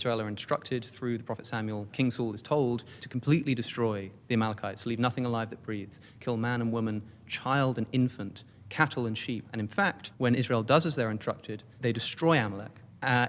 Israel are instructed through the prophet Samuel, King Saul is told to completely destroy the Amalekites, leave nothing alive that breathes, kill man and woman, child and infant, cattle and sheep. And in fact, when Israel does as they're instructed, they destroy Amalek,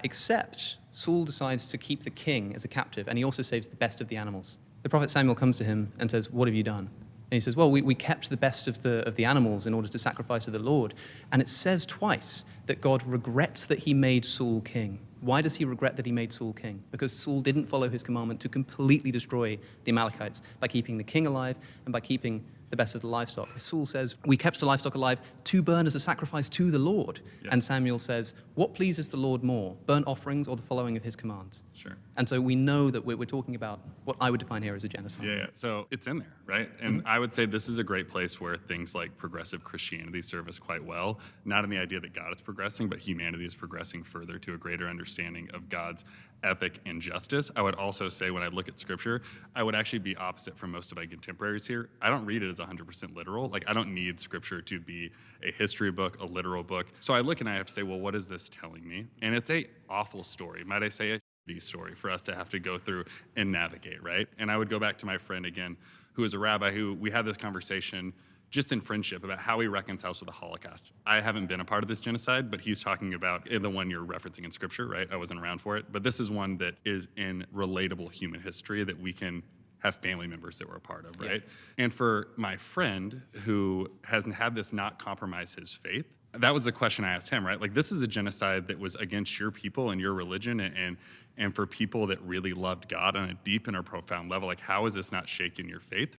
except Saul decides to keep the king as a captive, and he also saves the best of the animals. The prophet Samuel comes to him and says, "What have you done?" And he says, "Well, we kept the best of the animals in order to sacrifice to the Lord." And it says twice that God regrets that he made Saul king. Why does he regret that he made Saul king? Because Saul didn't follow his commandment to completely destroy the Amalekites by keeping the king alive and by keeping the best of the livestock. Saul says, "We kept the livestock alive to burn as a sacrifice to the Lord." Yeah. And Samuel says, "What pleases the Lord more, burnt offerings or the following of his commands?" Sure. And so we know that we're talking about what I would define here as a genocide. Yeah. So it's in there, right? And I would say this is a great place where things like progressive Christianity serve us quite well, not in the idea that God is progressing, but humanity is progressing further to a greater understanding of God's ethic and justice. I would also say when I look at scripture, I would actually be opposite from most of my contemporaries here. I don't read it as 100% literal. Like, I don't need scripture to be a history book, a literal book. So I look and I have to say, well, what is this telling me? And it's a awful story. Might I say a shitty story for us to have to go through and navigate, right? And I would go back to my friend again, who is a rabbi, who we had this conversation just in friendship about how he reconciles with the Holocaust. I haven't been a part of this genocide, but he's talking about the one you're referencing in scripture, right? I wasn't around for it, but this is one that is in relatable human history that we can have family members that were a part of, right? Yeah. And for my friend who has had this not compromise his faith, that was the question I asked him, right? Like, this is a genocide that was against your people and your religion, and for people that really loved God on a deep and a profound level. Like, how is this not shaking your faith?